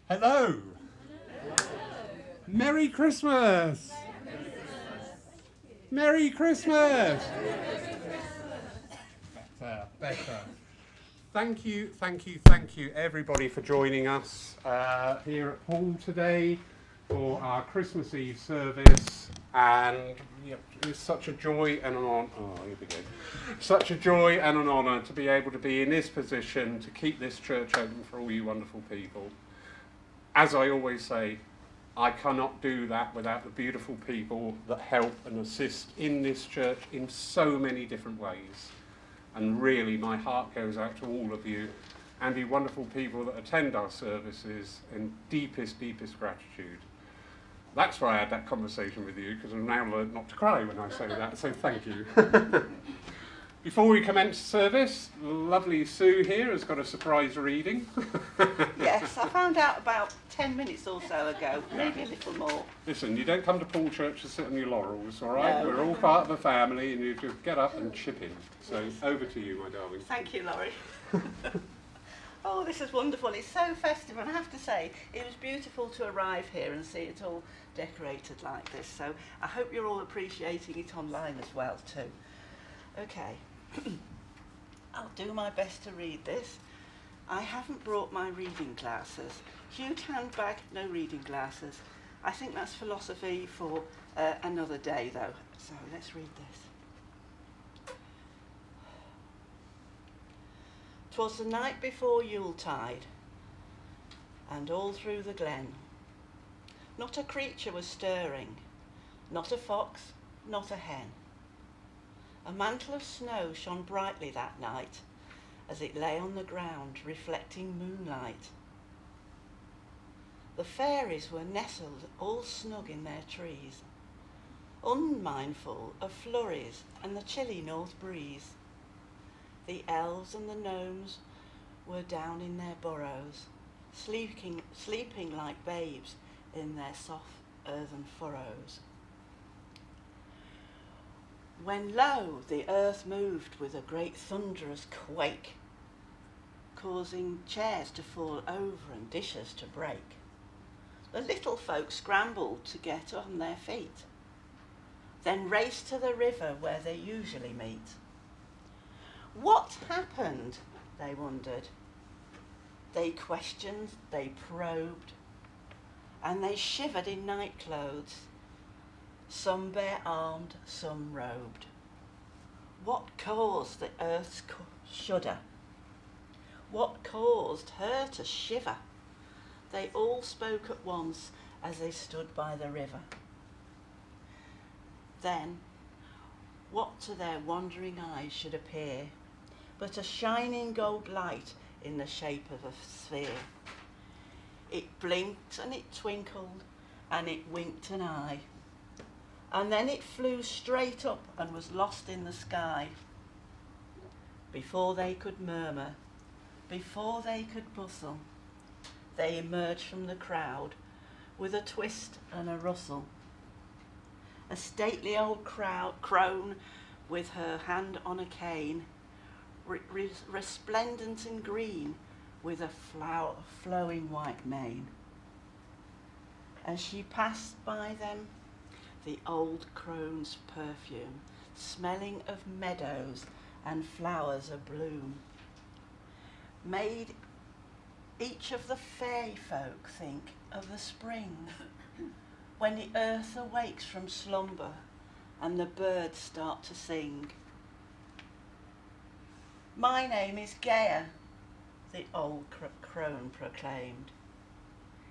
Hello. Merry Christmas. Merry Christmas. Better. Thank you, everybody, for joining us here at Paul today for our Christmas Eve service. And it's such a joy and an honour. Oh, here we go. Such a joy and an honour to be able to be in this position to keep this church open for all you wonderful people. As I always say, I cannot do that without the beautiful people that help and assist in this church in so many different ways. And really, my heart goes out to all of you and the wonderful people that attend our services in deepest, deepest gratitude. That's why I had that conversation with you, because I've now learned not to cry when I say that, so thank you. Before we commence service, lovely Sue here has got a surprise reading. Yes, I found out about 10 minutes or so ago, maybe a little more. Listen, you don't come to Paul Church to sit on your laurels, all right? No. We're all part of a family and you just get up and chip in. So over to you, my darling. Thank you, Laurie. Oh, this is wonderful. It's so festive, and I have to say, it was beautiful to arrive here and see it all decorated like this. So I hope you're all appreciating it online as well, too. Okay. I'll do my best to read this. I haven't brought my reading glasses. Huge handbag, no reading glasses. I think that's philosophy for another day, though. So let's read this. 'Twas the night before Yuletide, and all through the glen, not a creature was stirring, not a fox, not a hen. A mantle of snow shone brightly that night as it lay on the ground reflecting moonlight. The fairies were nestled all snug in their trees, unmindful of flurries and the chilly north breeze. The elves and the gnomes were down in their burrows, sleeping like babes in their soft earthen furrows. When lo, the earth moved with a great thunderous quake, causing chairs to fall over and dishes to break. The little folk scrambled to get on their feet, then raced to the river where they usually meet. What happened? They wondered. They questioned, they probed, and they shivered in night clothes. Some bare-armed, some robed. What caused the earth's shudder? What caused her to shiver? They all spoke at once as they stood by the river. Then, what to their wondering eyes should appear but a shining gold light in the shape of a sphere? It blinked and it twinkled and it winked an eye, and then it flew straight up and was lost in the sky. Before they could murmur, before they could bustle, they emerged from the crowd with a twist and a rustle. A stately old crone with her hand on a cane, resplendent in green with a flowing white mane. As she passed by them, the old crone's perfume, smelling of meadows and flowers abloom, made each of the fairy folk think of the spring, when the earth awakes from slumber and the birds start to sing. My name is Gaia, the old crone proclaimed,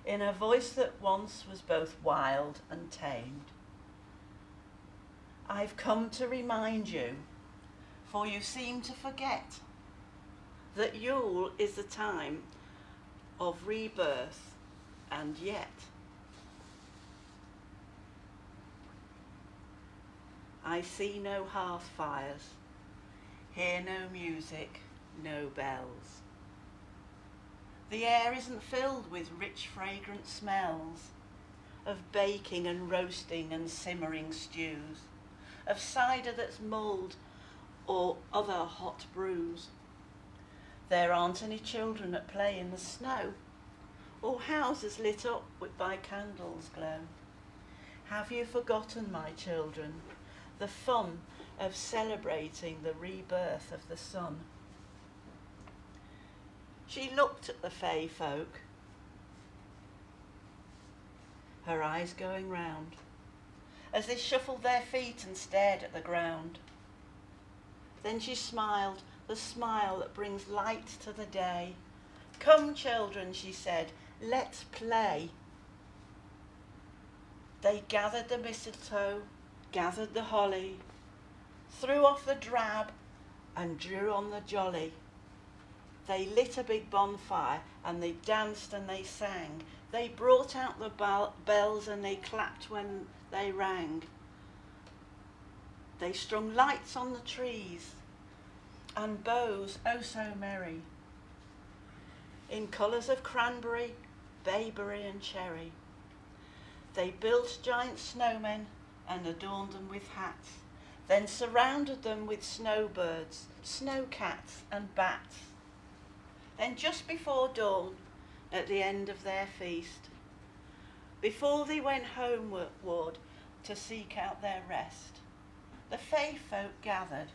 in a voice that once was both wild and tamed. I've come to remind you, for you seem to forget, that Yule is the time of rebirth, and yet I see no hearth fires, hear no music, no bells. The air isn't filled with rich fragrant smells of baking and roasting and simmering stews, of cider that's mulled or other hot brews. There aren't any children at play in the snow, or houses lit up by candles glow. Have you forgotten, my children, the fun of celebrating the rebirth of the sun? She looked at the fey folk, her eyes going round, as they shuffled their feet and stared at the ground. Then she smiled, the smile that brings light to the day. Come, children, she said, let's play. They gathered the mistletoe, gathered the holly, threw off the drab and drew on the jolly. They lit a big bonfire and they danced and they sang. They brought out the bells and they clapped when they rang. They strung lights on the trees and bows oh so merry, in colours of cranberry, bayberry and cherry. They built giant snowmen and adorned them with hats, then surrounded them with snowbirds, snowcats and bats. Then just before dawn, at the end of their feast, before they went homeward to seek out their rest, the fey folk gathered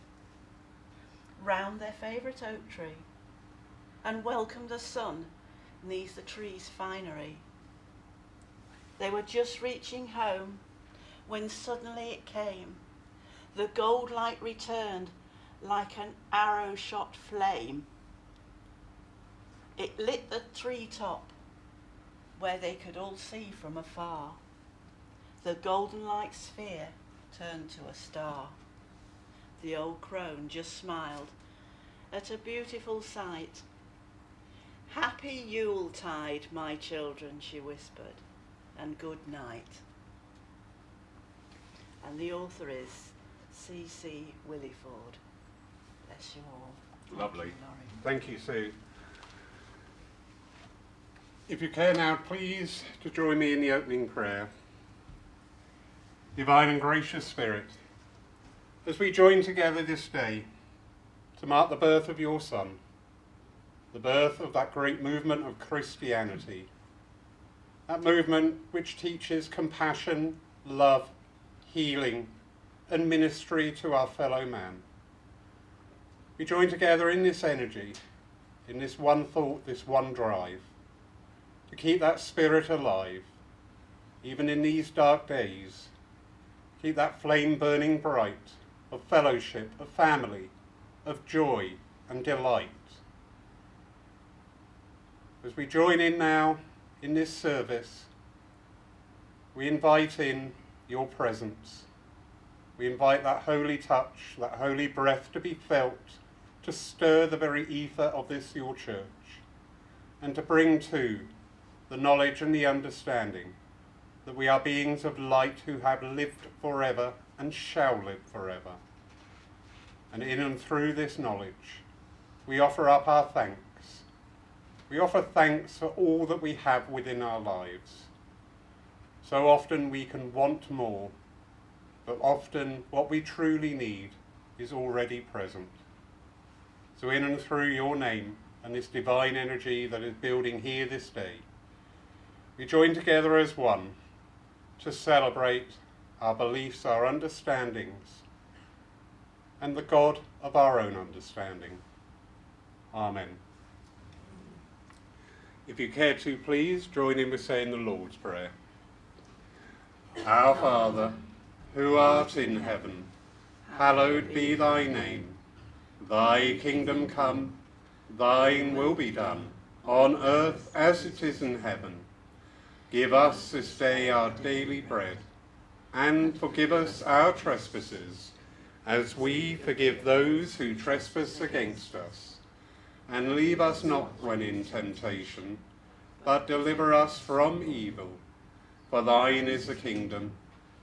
round their favourite oak tree and welcomed the sun neath the tree's finery. They were just reaching home when suddenly it came. The gold light returned like an arrow-shot flame. It lit the treetop where they could all see from afar. The golden light sphere turned to a star. The old crone just smiled at a beautiful sight. Happy Yuletide, my children, she whispered, and good night. And the author is C.C. Williford. Bless you all. Lovely. Thank you, Sue. If you care now, please, to join me in the opening prayer. Divine and gracious Spirit, as we join together this day to mark the birth of your Son, the birth of that great movement of Christianity, that movement which teaches compassion, love, healing, and ministry to our fellow man. We join together in this energy, in this one thought, this one drive, to keep that spirit alive, even in these dark days. Keep that flame burning bright, of fellowship, of family, of joy and delight. As we join in now in this service, we invite in your presence. We invite that holy touch, that holy breath to be felt, to stir the very ether of this your church, and to bring to the knowledge and the understanding that we are beings of light who have lived forever and shall live forever. And in and through this knowledge, we offer up our thanks. We offer thanks for all that we have within our lives. So often we can want more, but often what we truly need is already present. So in and through your name and this divine energy that is building here this day, we join together as one to celebrate our beliefs, our understandings, and the God of our own understanding. Amen. If you care to, please join in with saying the Lord's Prayer. Our Father, who art in heaven, hallowed be thy name. Thy kingdom come, thine will be done, on earth as it is in heaven. Give us this day our daily bread, and forgive us our trespasses, as we forgive those who trespass against us. And leave us not when in temptation, but deliver us from evil. For thine is the kingdom,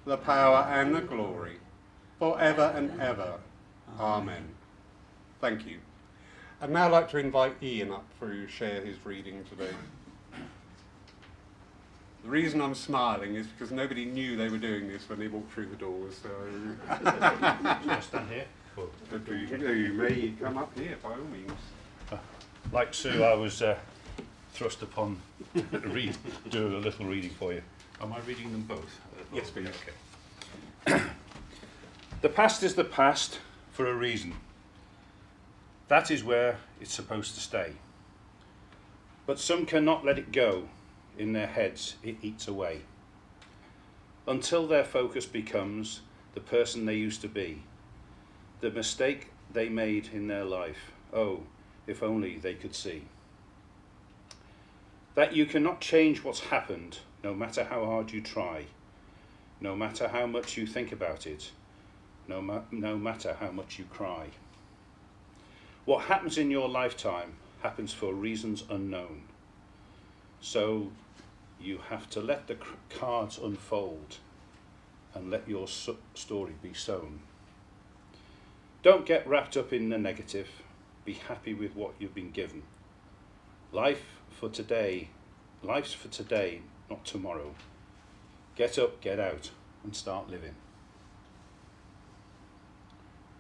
the power and the glory, for ever and ever. Amen. Thank you. I'd now like to invite Ian up to share his reading today. The reason I'm smiling is because nobody knew they were doing this when they walked through the doors. So Shall I stand here? you may come up here by all means. Like Sue, I was thrust upon to do a little reading for you. Am I reading them both? Yes, please. Okay. The past is the past for a reason. That is where it's supposed to stay. But some cannot let it go. In their heads, it eats away. Until their focus becomes the person they used to be. The mistake they made in their life. Oh, if only they could see. That you cannot change what's happened, no matter how hard you try. No matter how much you think about it. No matter how much you cry. What happens in your lifetime happens for reasons unknown. So you have to let the cards unfold and let your story be sown. Don't get wrapped up in the negative. Be happy with what you've been given. Life's for today, not tomorrow. Get up, get out, and start living.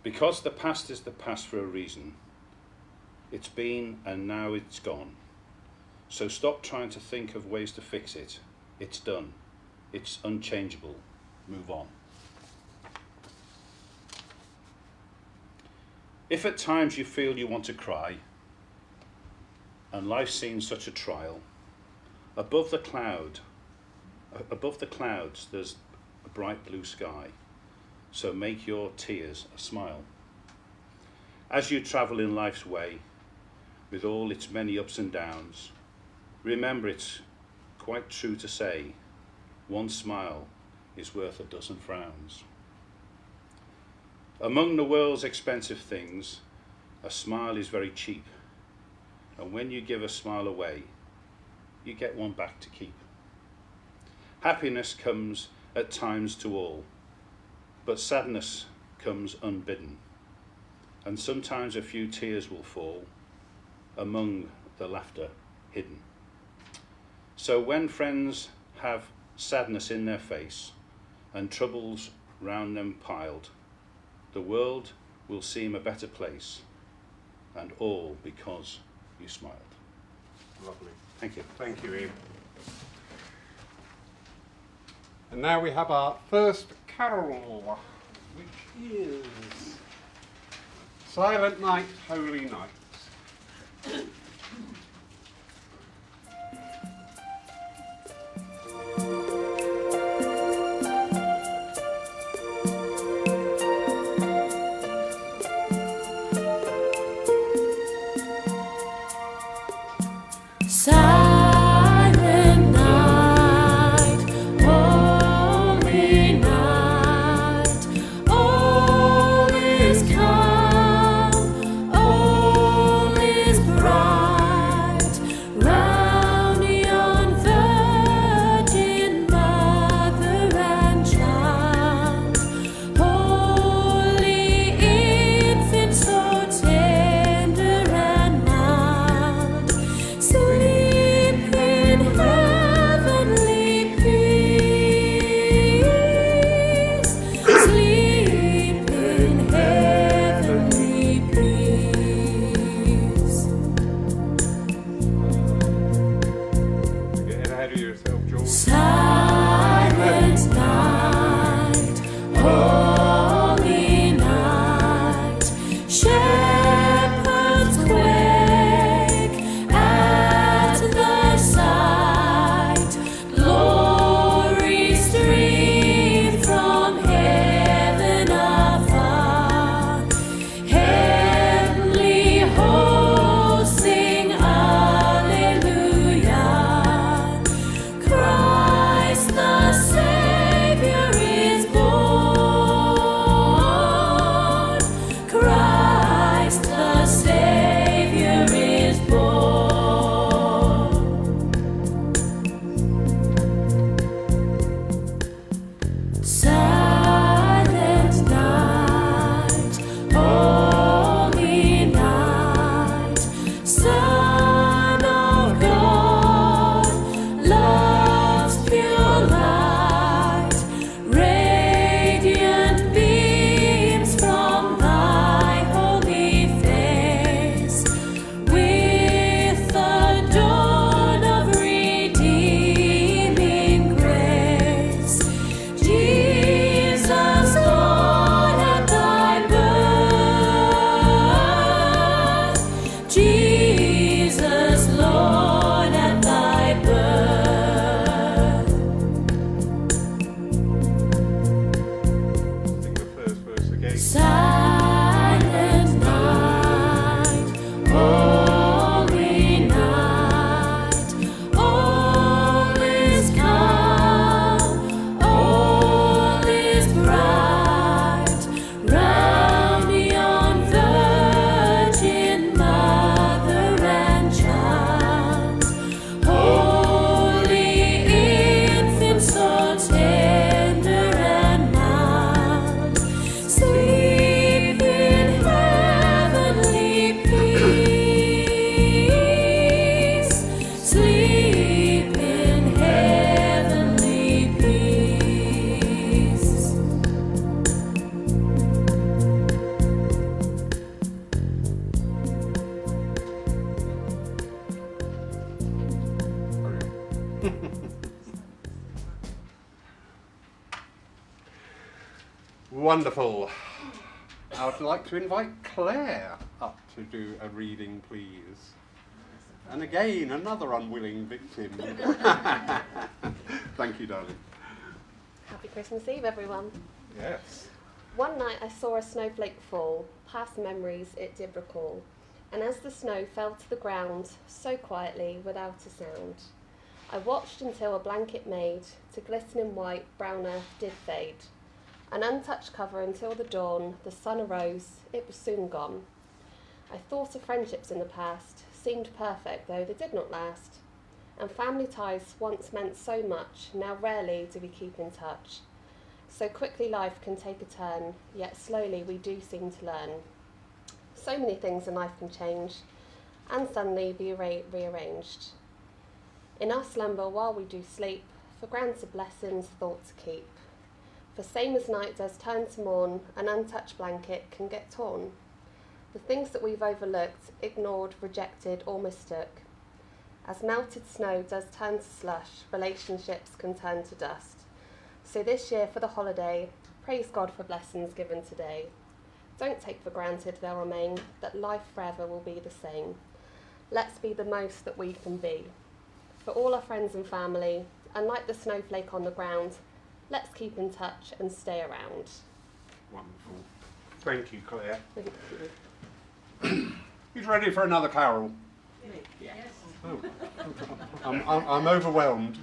Because the past is the past for a reason. It's been and now it's gone. So stop trying to think of ways to fix it. It's done. It's unchangeable. Move on. If at times you feel you want to cry, and life seems such a trial, above the clouds there's a bright blue sky. So make your tears a smile. As you travel in life's way, with all its many ups and downs, remember it's quite true to say, one smile is worth a dozen frowns. Among the world's expensive things, a smile is very cheap. And when you give a smile away, you get one back to keep. Happiness comes at times to all, but sadness comes unbidden. And sometimes a few tears will fall among the laughter hidden. So when friends have sadness in their face and troubles round them piled, the world will seem a better place, and all because you smiled. Lovely. Thank you. Thank you, Ian. And now we have our first carol, which is Silent Night, Holy Night. Silent night, holy night, all is calm, all Wonderful. I would like to invite Claire up to do a reading, please. And again, another unwilling victim. Thank you, darling. Happy Christmas Eve, everyone. Yes. One night I saw a snowflake fall, past memories it did recall, and as the snow fell to the ground, so quietly, without a sound, I watched until a blanket made to glistening white, brown earth did fade. An untouched cover until the dawn, the sun arose, it was soon gone. I thought of friendships in the past, seemed perfect though they did not last. And family ties once meant so much, now rarely do we keep in touch. So quickly life can take a turn, yet slowly we do seem to learn. So many things in life can change, and suddenly be rearranged. In our slumber while we do sleep, for granted blessings thought to keep. For same as night does turn to morn, an untouched blanket can get torn. The things that we've overlooked, ignored, rejected or mistook. As melted snow does turn to slush, relationships can turn to dust. So this year for the holiday, praise God for blessings given today. Don't take for granted they'll remain, that life forever will be the same. Let's be the most that we can be. For all our friends and family, and like the snowflake on the ground, let's keep in touch and stay around. Wonderful. Thank you, Claire. Thank you. Who's ready for another carol? Yes. Oh. I'm overwhelmed.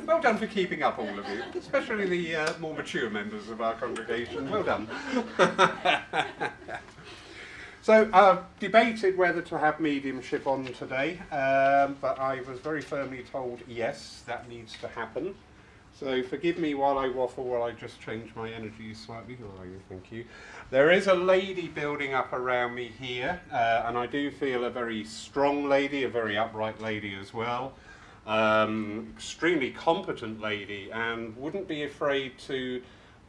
Well done for keeping up, all of you, especially the more mature members of our congregation. Well done. So I've debated whether to have mediumship on today, but I was very firmly told yes, that needs to happen. So forgive me while I waffle, while I just change my energies slightly. Oh, thank you. There is a lady building up around me here, and I do feel a very strong lady, a very upright lady as well. Extremely competent lady, and wouldn't be afraid to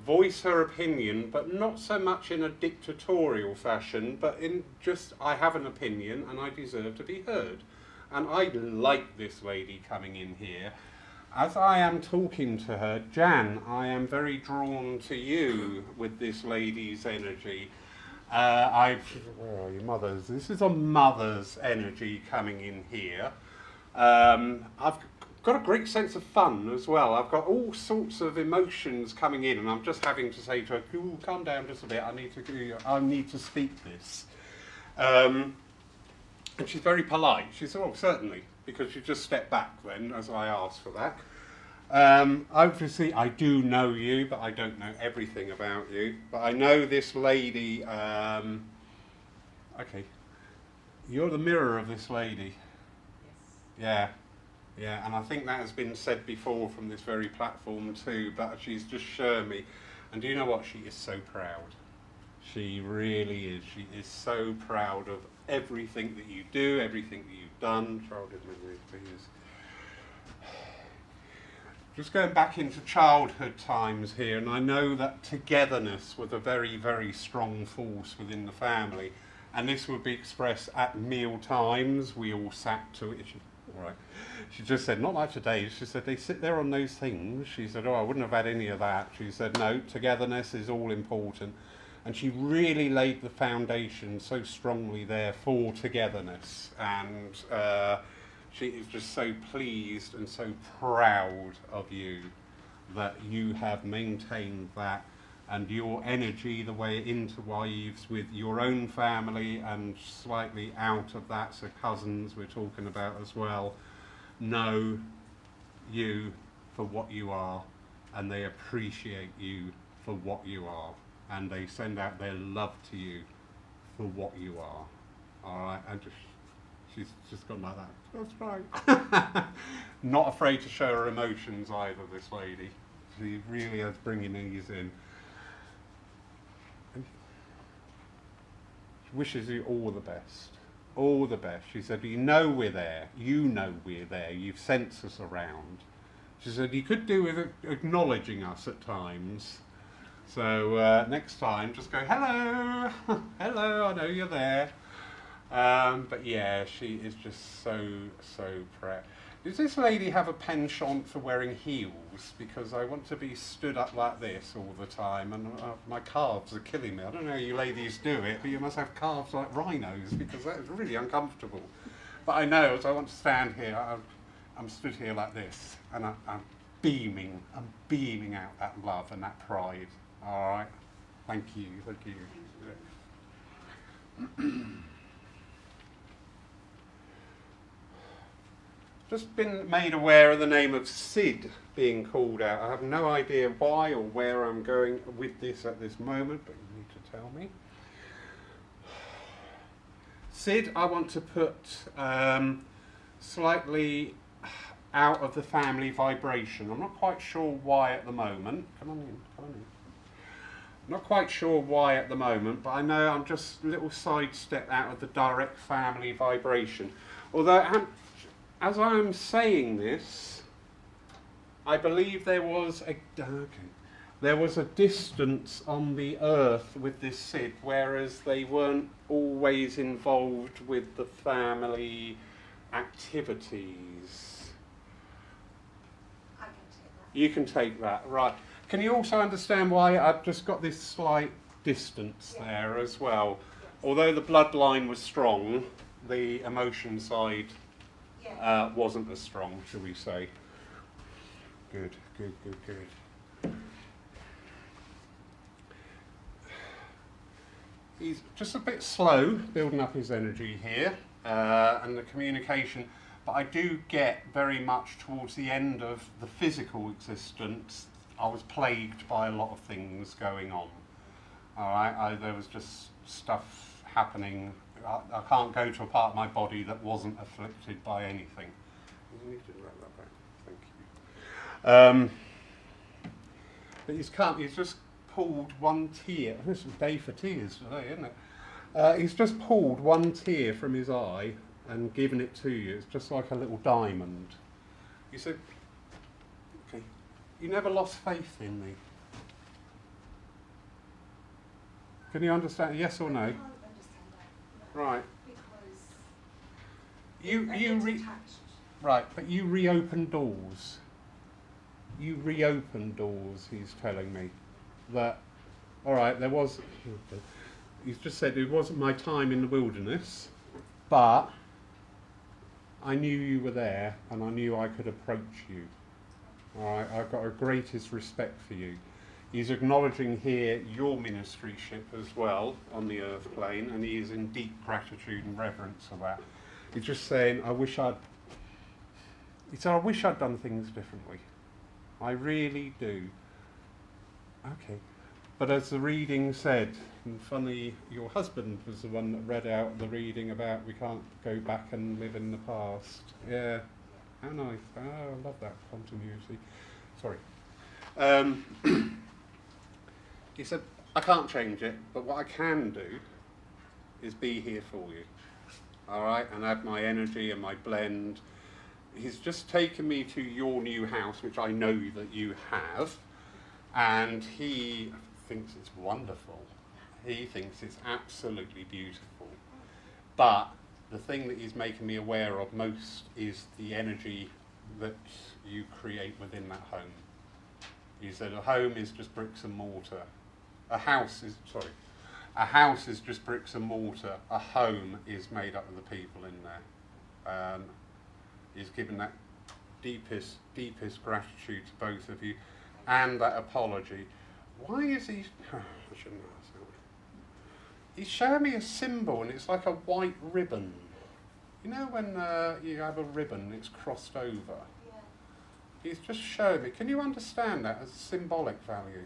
voice her opinion, but not so much in a dictatorial fashion, but in just, I have an opinion and I deserve to be heard. And I like this lady coming in here. As I am talking to her, Jan, I am very drawn to you with this lady's energy. Where are you, mothers? This is a mother's energy coming in here. I've got a great sense of fun as well. I've got all sorts of emotions coming in, and I'm just having to say to her, "Ooh, calm down just a bit. I need to speak this." And she's very polite. She said, "Oh, certainly," because she just stepped back then as I asked for that. Obviously, I do know you, but I don't know everything about you. But I know this lady. Okay, you're the mirror of this lady. Yeah, yeah, and I think that has been said before from this very platform too, but she's just shown me. And do you know what? She is so proud. She really is. She is so proud of everything that you do, everything that you've done. Childhood memories, please. Just going back into childhood times here, and I know that togetherness was a very, very strong force within the family, and this would be expressed at meal times. We all sat to it. Right. She just said, not like today. She said, they sit there on those things. She said, oh, I wouldn't have had any of that. She said, no, togetherness is all important. And she really laid the foundation so strongly there for togetherness. And she is just so pleased and so proud of you that you have maintained that, and your energy, the way it interweaves with your own family and slightly out of that, so cousins we're talking about as well, know you for what you are, and they appreciate you for what you are, and they send out their love to you for what you are. All right, and she's just gone like that. That's right. Not afraid to show her emotions either, this lady. She really is bringing these in. She wishes you all the best. All the best. She said, you know we're there. You know we're there. You've sensed us around. She said, you could do with acknowledging us at times. So next time, just go, hello. Hello, I know you're there. But yeah, she is just so proud. Does this lady have a penchant for wearing heels? Because I want to be stood up like this all the time, and my calves are killing me. I don't know how you ladies do it, but you must have calves like rhinos, because that is really uncomfortable. But I know, as I want to stand here, I'm stood here like this, and I'm beaming out that love and that pride. All right, thank you. Just been made aware of the name of Sid being called out. I have no idea why or where I'm going with this at this moment, but you need to tell me. Sid, I want to put slightly out of the family vibration. I'm not quite sure why at the moment. Come on in. Not quite sure why at the moment, but I know I'm just a little sidestep out of the direct family vibration. Although as I'm saying this, I believe there was a distance on the earth with this Sid, whereas they weren't always involved with the family activities. I can take that. You can take that, right. Can you also understand why I've just got this slight distance there as well? Yes. Although the bloodline was strong, the emotion side Yeah. wasn't as strong, shall we say. Good. He's just a bit slow building up his energy here and the communication, but I do get very much towards the end of the physical existence. I was plagued by a lot of things going on. All right, there was just stuff happening. I can't go to a part of my body that wasn't afflicted by anything. You need to write that back. Thank you. But he's just pulled one tear. This is a day for tears today, isn't it? He's just pulled one tear from his eye and given it to you. It's just like a little diamond. You said, okay, you never lost faith in me. Can you understand? Yes or no? I can't understand that. Right. Because I You get attached. right, but you reopen doors. You reopen doors, he's telling me. That, all right, he's just said it wasn't my time in the wilderness, but I knew you were there and I knew I could approach you. All right, I've got a greatest respect for you. He's acknowledging here your ministryship as well on the earth plane, and he is in deep gratitude and reverence for that. He's just saying, he said, I wish I'd done things differently. I really do. Okay. But as the reading said, and funny, your husband was the one that read out the reading about we can't go back and live in the past. Yeah, how nice. Oh, I love that continuity. Sorry. He said, I can't change it, but what I can do is be here for you. All right, and add my energy and my blend. He's just taken me to your new house, which I know that you have, and he thinks it's wonderful. He thinks it's absolutely beautiful. But the thing that he's making me aware of most is the energy that you create within that home. He said a home is just bricks and mortar. A house is just bricks and mortar. A home is made up of the people in there. He's given that deepest gratitude to both of you, and that apology. Why is he? I shouldn't ask that. He's showing me a symbol, and it's like a white ribbon. You know when you have a ribbon, it's crossed over. Yeah. He's just showing me. Can you understand that as a symbolic value?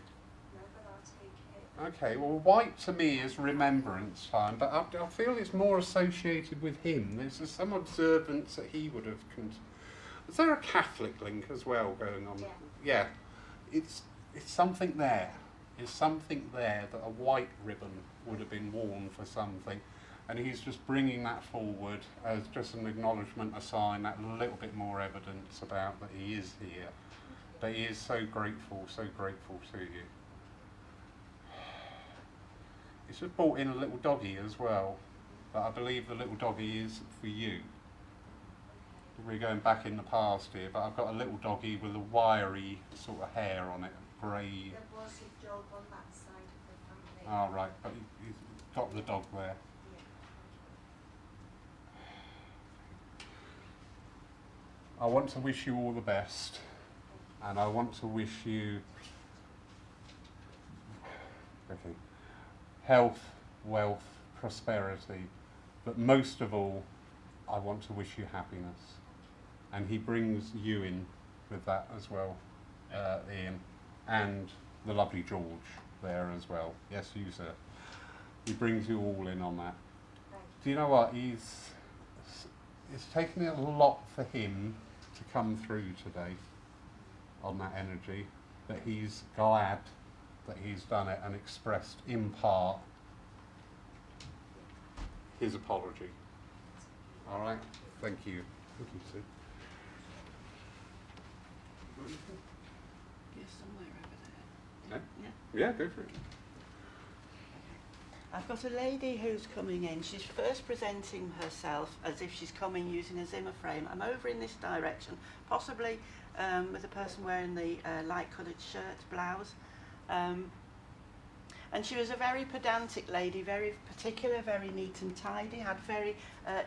No, but I'll take it. Okay, well, white to me is remembrance time, but I feel it's more associated with him. There's some observance that he would have. Is there a Catholic link as well going on? Yeah. Yeah, it's something there. It's something there that a white ribbon would have been worn for something, and he's just bringing that forward as just an acknowledgement, a sign, that little bit more evidence about that he is here. But he is so grateful to you. He's just brought in a little doggy as well, but I believe the little doggy is for you. We're going back in the past here, but I've got a little doggy with a wiry sort of hair on it, grey. There was a dog on that side of the family. Oh, right, but he's got the dog there. Yeah. I want to wish you all the best, and I want to wish you health, wealth, prosperity, but most of all, I want to wish you happiness. And he brings you in with that as well, Ian, and the lovely George there as well. Yes, you, sir. He brings you all in on that. Thank Do you know what? It's taken a lot for him to come through today on that energy, that he's glad that he's done it and expressed in part his apology. All right? Thank you. Thank you, Sue. Yes, somewhere over there. No? Yeah. Yeah, go for it. I've got a lady who's coming in. She's first presenting herself as if she's coming using a Zimmer frame. I'm over in this direction, possibly with a person wearing the light-coloured shirt, blouse. And she was a very pedantic lady, very particular, very neat and tidy, had very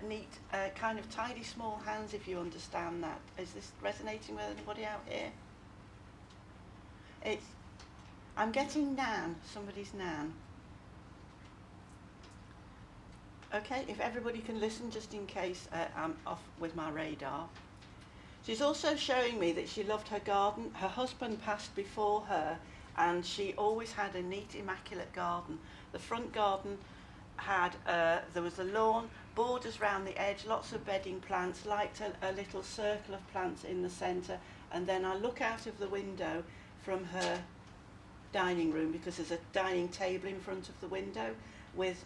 neat, kind of tidy small hands, if you understand that. Is this resonating with anybody out here? I'm getting Nan, somebody's Nan. Okay, if everybody can listen just in case I'm off with my radar. She's also showing me that she loved her garden. Her husband passed before her, and she always had a neat, immaculate garden. The front garden had, there was a lawn, borders round the edge, lots of bedding plants, liked a little circle of plants in the centre, and then I look out of the window from her dining room, because there's a dining table in front of the window with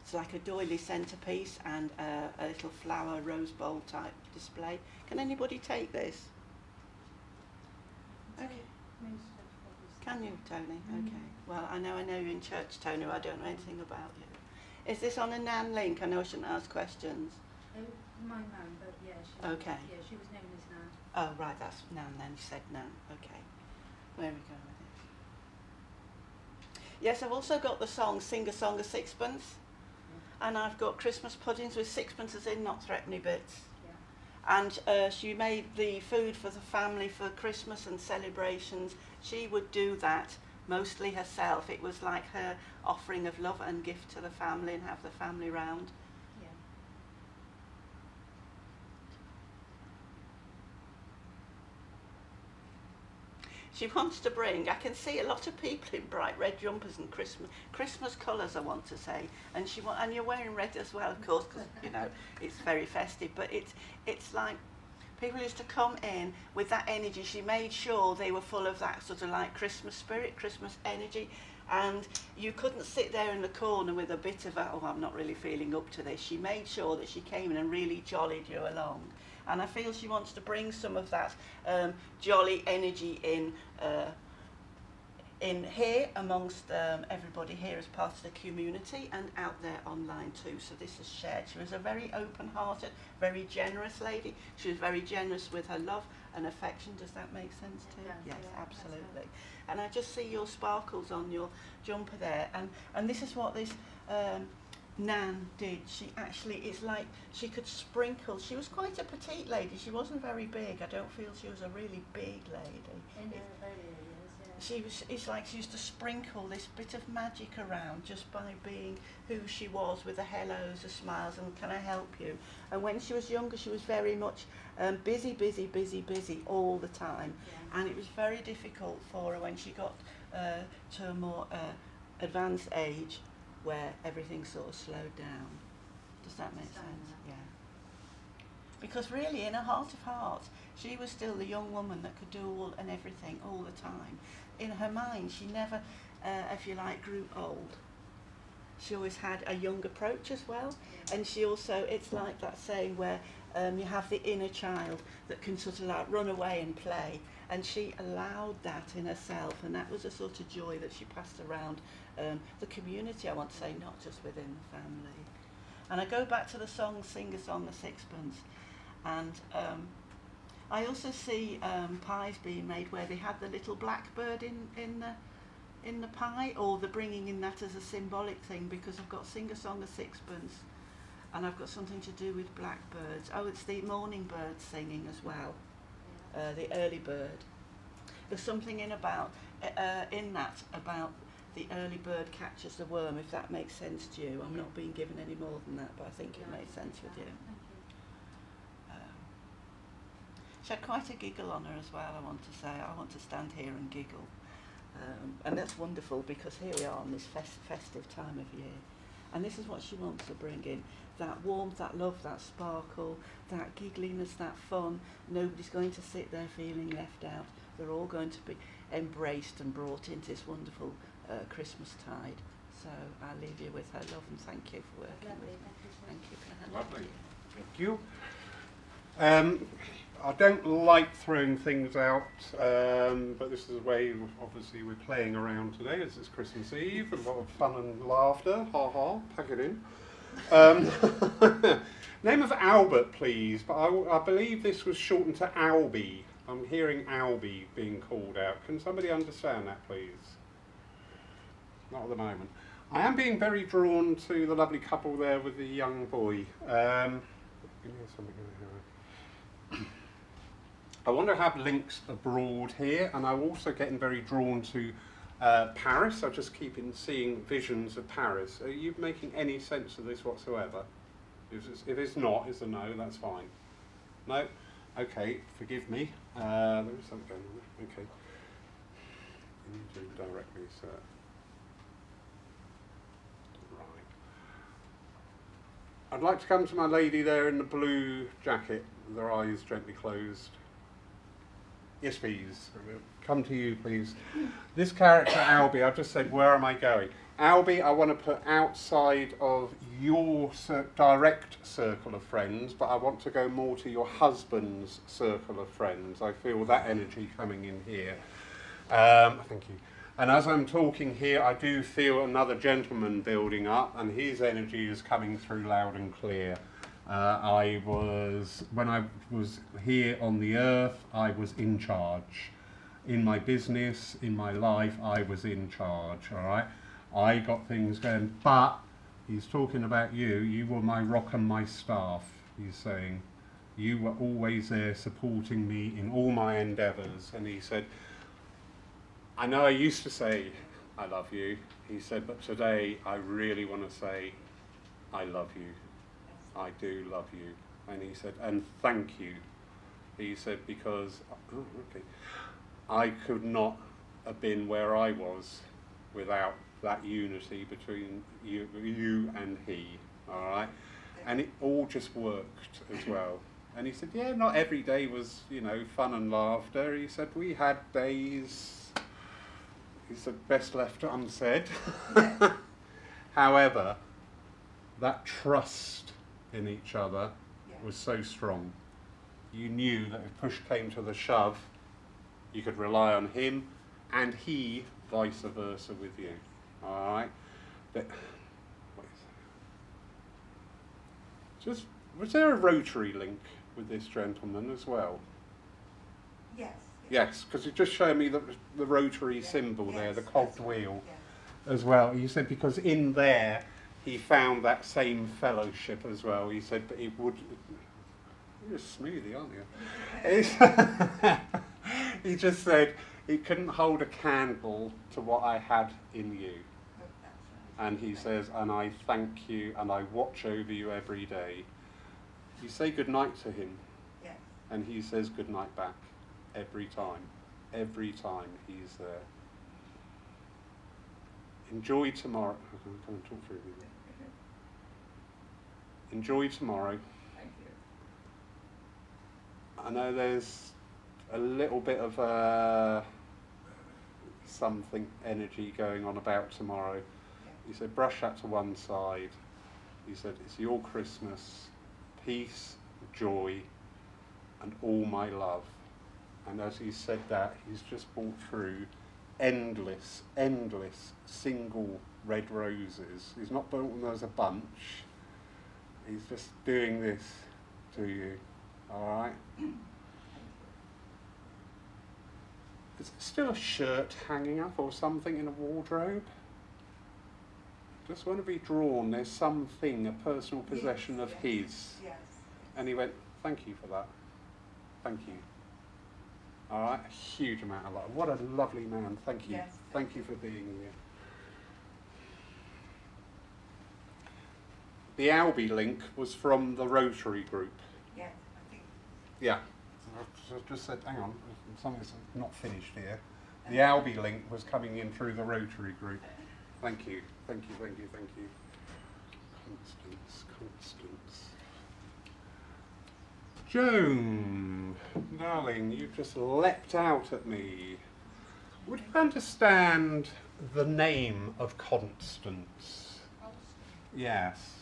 it's like a doily centrepiece and a little flower rose bowl type display. Can anybody take this? Okay. Can you, Tony? Okay. Well, I know you're in church, Tony. I don't know anything about you. Is this on a Nan link? I know I shouldn't ask questions. My mum, but yeah, Okay. Yeah, she was known as Nan. Oh, right, that's Nan then. You said Nan. Okay. Where are we going with this? Yes, I've also got the song Sing a Song of Sixpence. And I've got Christmas puddings with sixpences in, not threepenny bits. Yeah. And she made the food for the family for Christmas and celebrations. She would do that mostly herself. It was like her offering of love and gift to the family and have the family round. Yeah. she wants to bring, I can see a lot of people in bright red jumpers and Christmas colours, I want to say, and and you're wearing red as well, of course, because you know it's very festive. But it's like people used to come in with that energy. She made sure they were full of that sort of like Christmas spirit, Christmas energy, and you couldn't sit there in the corner with a bit of a, oh, I'm not really feeling up to this. She made sure that she came in and really jollied you along. And I feel she wants to bring some of that jolly energy in here amongst everybody here as part of the community and out there online too. So this is shared. She was a very open-hearted, very generous lady. She was very generous with her love and affection. Does that make sense too? It does, Yes, yeah, that's absolutely. And I just see your sparkles on your jumper there. And this is what this Nan did. She actually, it's like she could sprinkle. She was quite a petite lady. She wasn't very big. I don't feel she was a really big lady. In her earlier years, yeah. It's like she used to sprinkle this bit of magic around just by being who she was, with the hellos, the smiles, and can I help you? And when she was younger, she was very much busy all the time. Yeah. And it was very difficult for her when she got to a more advanced age, where everything sort of slowed down. Does that make sense? Yeah. Because really, in her heart of hearts, she was still the young woman that could do all and everything all the time. In her mind, she never, if you like, grew old. She always had a young approach as well. And she also, it's like that saying where you have the inner child that can sort of like run away and play. And she allowed that in herself, and that was a sort of joy that she passed around the community, I want to say, not just within the family. And I go back to the song, Sing a Song of Sixpence, and I also see pies being made where they had the little blackbird in the pie, or the bringing in that as a symbolic thing, because I've got Sing a Song of Sixpence, and I've got something to do with blackbirds. Oh, it's the morning bird singing as well. The early bird. There's something in that about the early bird catches the worm, if that makes sense to you. I'm not being given any more than that, but I think it makes sense with you. Thank you. She had quite a giggle on her as well, I want to say. I want to stand here and giggle. And that's wonderful, because here we are on this festive time of year. And this is what she wants to bring in. That warmth, that love, that sparkle, that giggliness, that fun. Nobody's going to sit there feeling left out. They're all going to be embraced and brought into this wonderful Christmas tide. So I'll leave you with her love and thank you for working Lovely, with me. thank you so much. Thank you. Lovely. Thank you. I don't like throwing things out, but this is the way, obviously, we're playing around today, as it's Christmas Eve, a lot of fun and laughter, ha, pack it in. Name of Albert, please, but I believe this was shortened to Albie. I'm hearing Albie being called out. Can somebody understand that, please? Not at the moment. I am being very drawn to the lovely couple there with the young boy. Give me something in here. I want to have links abroad here, and I'm also getting very drawn to Paris. I just keep seeing visions of Paris. Are you making any sense of this whatsoever? If it's not, it's a no, that's fine. No? Okay, forgive me. There is something going on. Okay. You need to directly search. Right. I'd like to come to my lady there in the blue jacket, with her eyes gently closed. Yes, please. Come to you, please. This character, Albie, I've just said, where am I going? Albie, I want to put outside of your direct circle of friends, but I want to go more to your husband's circle of friends. I feel that energy coming in here. Thank you. And as I'm talking here, I do feel another gentleman building up, and his energy is coming through loud and clear. When I was here on the earth, I was in charge. In my business, in my life, I was in charge, all right? I got things going, but he's talking about you. You were my rock and my staff, he's saying. You were always there supporting me in all my endeavours. And he said, I know I used to say, I love you. He said, but today I really want to say, I love you. I do love you. And he said, and thank you. He said, because, oh, okay. I could not have been where I was without that unity between you and he, all right? And it all just worked as well. And he said, yeah, not every day was, you know, fun and laughter. He said, we had days, he said, best left unsaid. However, that trust in each other was so strong. You knew that if push came to the shove, you could rely on him, and he vice versa with you. All right. But, was there a rotary link with this gentleman as well? Yes. Yes, because it just showed me the rotary symbol there, the cogged wheel as well. He said because in there he found that same fellowship as well. He said, but it would. You're a smoothie, aren't you? He just said he couldn't hold a candle to what I had in you. And he says, and I thank you and I watch over you every day. You say good night to him, and he says good night back every time. Every time he's there. Enjoy tomorrow. I'm going to talk through with you. Enjoy tomorrow. Thank you. I know there's a little bit of something energy going on about tomorrow. He said, brush that to one side. He said, it's your Christmas, peace, joy, and all my love. And as he said that, he's just brought through endless single red roses. He's not brought them as a bunch. He's just doing this to you. All right? Is there still a shirt hanging up or something in a wardrobe? Just want to be drawn. There's something, a personal possession of his. Yes. And he went, thank you for that. Thank you. All right, a huge amount of love. What a lovely man. Thank you. Yes. Thank you for being here. The Albi link was from the Rotary group. Yes, I think. Yeah. I just said, hang on, something's not finished here. The Albi link was coming in through the Rotary group. Thank you. Thank you, thank you, thank you. Constance. Joan, darling, you've just leapt out at me. Would you understand the name of Constance? Yes.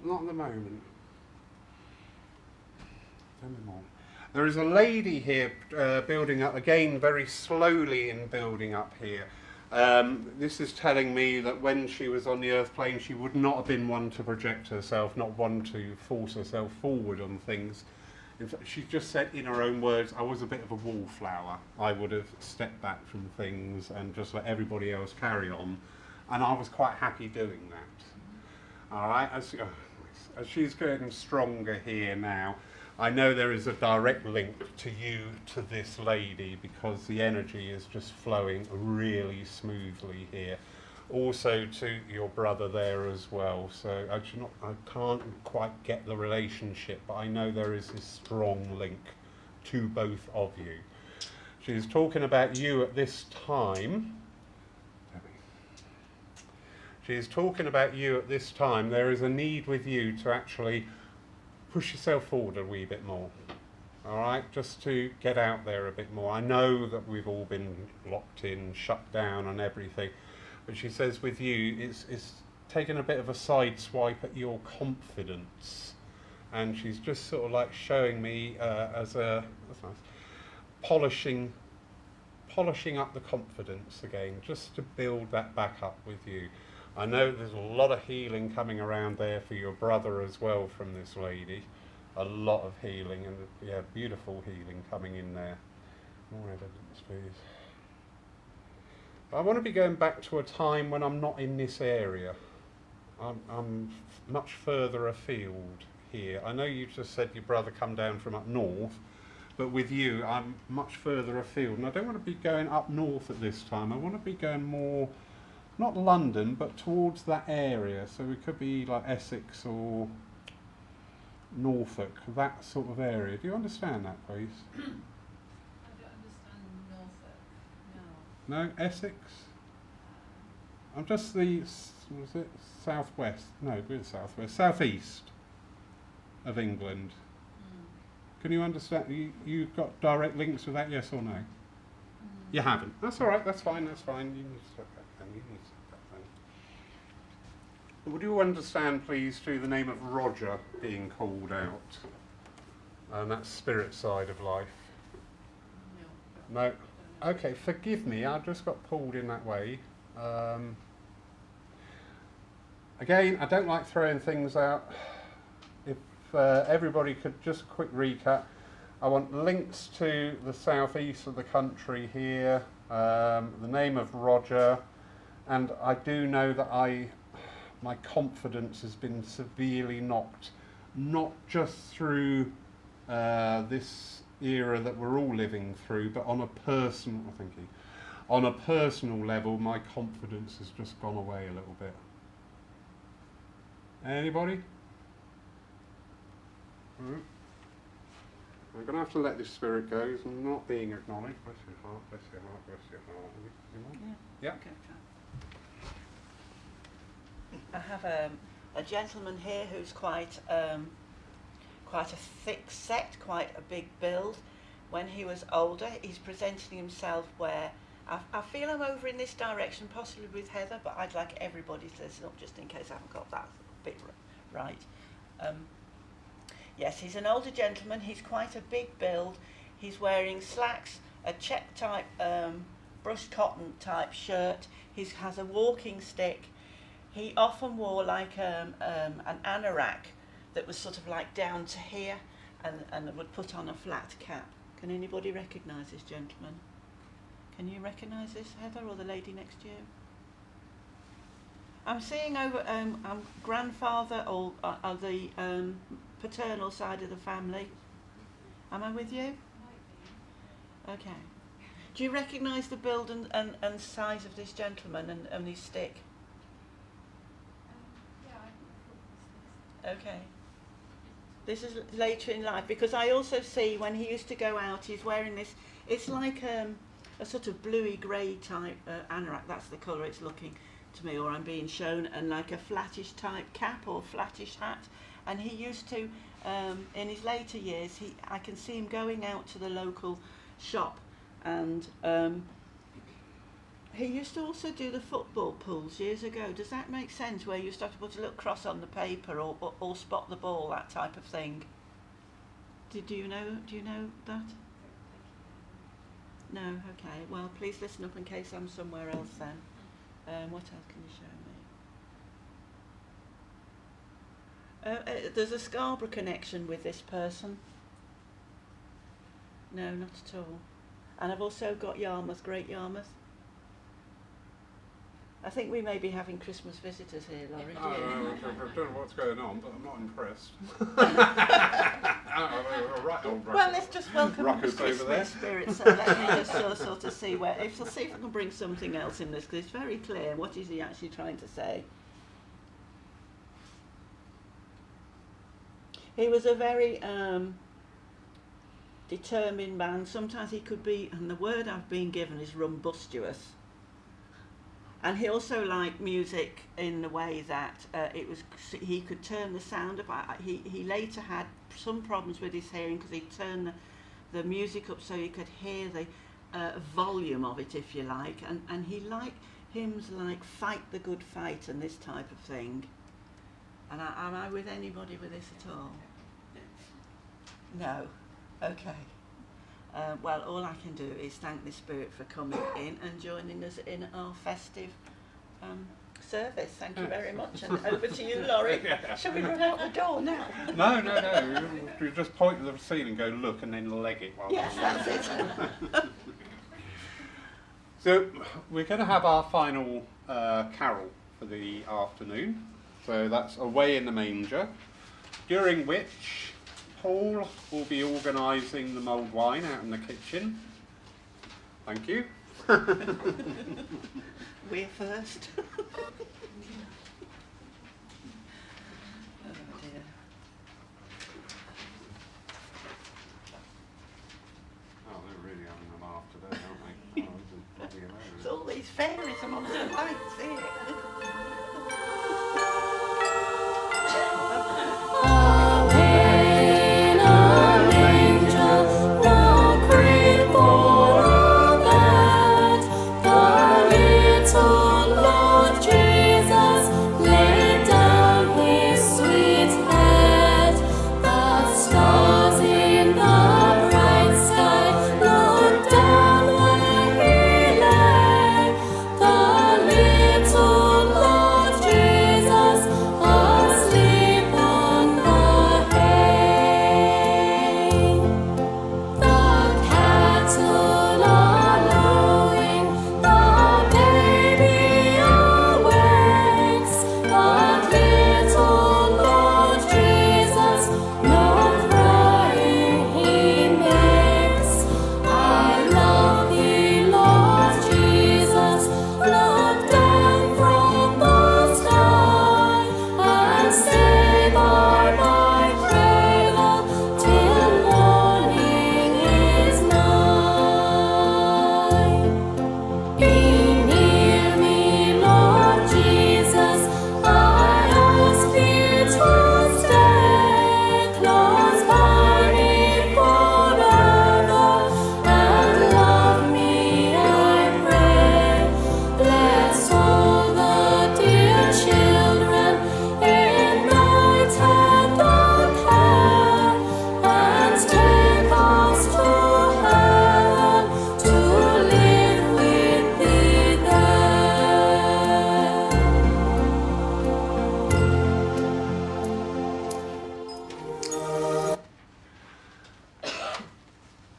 Not at the moment. Tell me more. There is a lady here building up, again very slowly in building up here. This is telling me that when she was on the earth plane she would not have been one to project herself, not one to force herself forward on things. In fact, she just said in her own words, I was a bit of a wallflower. I would have stepped back from things and just let everybody else carry on. And I was quite happy doing that. All right, as she's getting stronger here now, I know there is a direct link to you, to this lady, because the energy is just flowing really smoothly here. Also to your brother there as well. So I can't quite get the relationship, but I know there is this strong link to both of you. She's talking about you at this time. She's talking about you at this time. There is a need with you to actually push yourself forward a wee bit more, all right, just to get out there a bit more. I know that we've all been locked in, shut down and everything, but she says with you, it's taken a bit of a side swipe at your confidence, and she's just sort of like showing me as a, that's nice, polishing up the confidence again, just to build that back up with you. I know there's a lot of healing coming around there for your brother as well from this lady. A lot of healing, and yeah, beautiful healing coming in there. More evidence, please. I want to be going back to a time when I'm not in this area. I'm much further afield here. I know you just said your brother come down from up north, but with you, I'm much further afield. And I don't want to be going up north at this time. I want to be going more, not London, but towards that area. So we could be like Essex or Norfolk, that sort of area. Do you understand that, please? I don't understand Norfolk. No. No? Essex? I'm just the, was it southwest? No, we're southwest. Southeast of England. Can you understand? You've got direct links with that, yes or no? You haven't. That's all right. That's fine. That's fine. You need to set that then. You need to set that then. Would you understand, please, to the name of Roger being called out? And that's spirit side of life. No. Okay. Forgive me. I just got pulled in that way. Again, I don't like throwing things out. If everybody could just a quick recap. I want links to the southeast of the country here, the name of Roger, and I do know that my confidence has been severely knocked, not just through this era that we're all living through, but on a personal, on a personal level, my confidence has just gone away a little bit. Anybody? Mm. I'm going to have to let this spirit go. It's not being acknowledged. Bless your heart, bless your heart, bless your heart. Yeah. Okay. I have a gentleman here who's quite a thick set, quite a big build. When he was older, he's presenting himself where I feel I'm over in this direction, possibly with Heather, but I'd like everybody to listen up just in case I haven't got that bit right. Yes, he's an older gentleman. He's quite a big build. He's wearing slacks, a check type brushed cotton type shirt. He has a walking stick. He often wore like an anorak that was sort of like down to here and would put on a flat cap. Can anybody recognise this gentleman? Can you recognise this, Heather, or the lady next to you? I'm seeing over grandfather or the paternal side of the family. Am I with you? Okay. Do you recognise the build and size of this gentleman and his stick? Okay. This is later in life, because I also see when he used to go out, he's wearing this, it's like a sort of bluey grey type anorak, that's the colour it's looking to me, or I'm being shown, and like a flattish type cap or flattish hat. And he used to, in his later years, I can see him going out to the local shop, and he used to also do the football pools years ago. Does that make sense, where you used to have to put a little cross on the paper or spot the ball, that type of thing? Do you know that? No, okay. Well, please listen up in case I'm somewhere else then. What else can you show me? There's a Scarborough connection with this person. No, not at all. And I've also got Yarmouth, Great Yarmouth. I think we may be having Christmas visitors here, Laurie. I don't know what's going on, but I'm not impressed. Right, old well, let's just welcome the Christmas spirit. So let me just sort of see where. If we'll see if I can bring something else in this, because it's very clear. What is he actually trying to say? He was a very determined man. Sometimes he could be, and the word I've been given is rumbustious. And he also liked music in the way that he could turn the sound up. He later had some problems with his hearing because he'd turn the music up so you could hear the volume of it, if you like. And he liked hymns like Fight the Good Fight and this type of thing. And am I with anybody with this at all? No? Okay. Well, all I can do is thank the Spirit for coming in and joining us in our festive service. Thank you very much. And over to you, Laurie. Shall we run out the door now? No. You just point to the ceiling, go look, and then leg it. Yes, that's it. So we're going to have our final carol for the afternoon. So that's Away in the Manger, during which Paul will be organising the mulled wine out in the kitchen. Thank you. We're first. Oh dear. fairies and all the lights here. Amen, an angel, no great for that. The little Lord Jesus laid down his sweet head. The stars in the bright sky looked down where he lay. The little Lord Jesus asleep on the hay. The cattle are lowing, the baby awakes, but little Lord Jesus no crying he makes. I love thee, Lord Jesus, look down from the sky and stay by my cradle till morning is nigh. Be near me, Lord Jesus, I ask thee to stay close by me forever and love me, I pray. Bless all the dear children in thy tender care, and take us to heaven to live with thee there.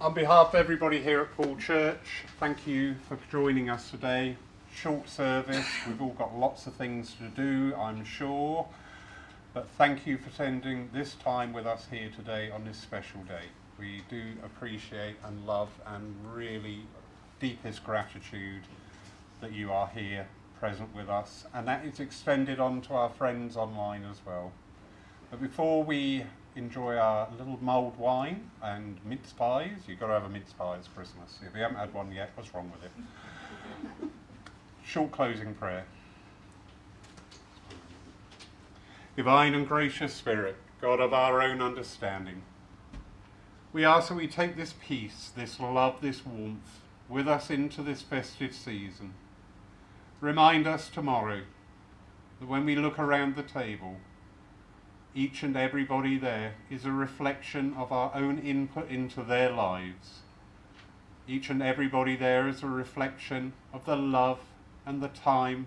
On behalf of everybody here at Paul Church, thank you for joining us today. Short service, we've all got lots of things to do, I'm sure, but thank you for spending this time with us here today on this special day. We do appreciate and love and really deepest gratitude that you are here present with us, and that is extended on to our friends online as well. But before we enjoy our little mulled wine and mince pies, you've got to have a mince pie, it's Christmas. If you haven't had one yet, what's wrong with it? Short closing prayer. Divine and gracious Spirit, God of our own understanding, we ask that we take this peace, this love, this warmth with us into this festive season. Remind us tomorrow that when we look around the table, each and everybody there is a reflection of our own input into their lives. Each and everybody there is a reflection of the love and the time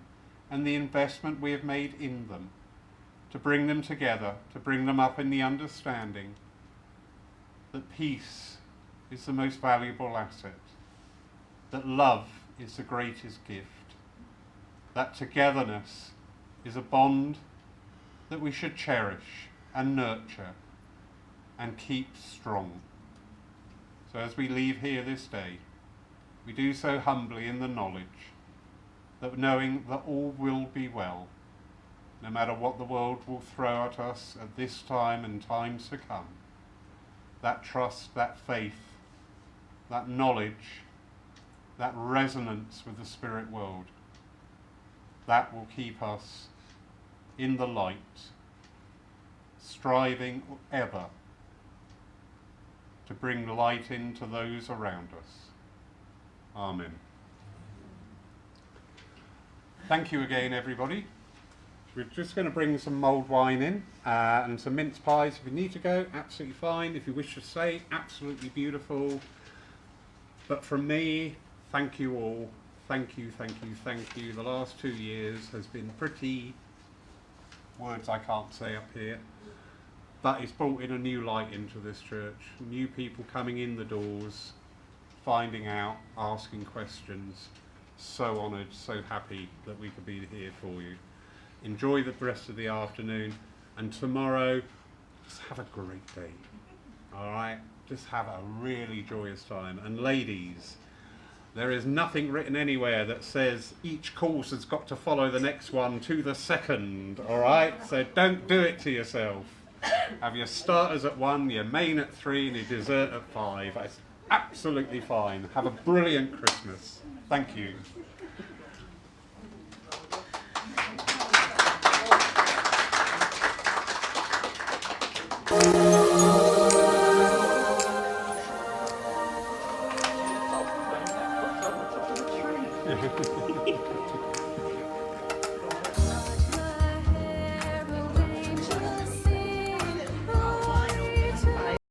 and the investment we have made in them to bring them together, to bring them up in the understanding that peace is the most valuable asset, that love is the greatest gift, that togetherness is a bond that we should cherish and nurture and keep strong. So as we leave here this day, we do so humbly in the knowledge that knowing that all will be well, no matter what the world will throw at us at this time and times to come. That trust, that faith, that knowledge, that resonance with the spirit world, that will keep us in the light, striving ever to bring light into those around us. Amen. Thank you again, everybody. We're just going to bring some mulled wine in and some mince pies. If you need to go, absolutely fine. If you wish to stay, absolutely beautiful. But from me, thank you all. Thank you, thank you, thank you. The last 2 years has been pretty, words I can't say up here, but it's brought in a new light into this church. New people coming in the doors, finding out, asking questions. So honoured, so happy that we could be here for you. Enjoy the rest of the afternoon, and tomorrow, just have a great day. All right? Just have a really joyous time. And ladies, there is nothing written anywhere that says each course has got to follow the next one to the second, all right? So don't do it to yourself. Have your starters at 1, your main at 3, and your dessert at 5. That's absolutely fine. Have a brilliant Christmas. Thank you. Oh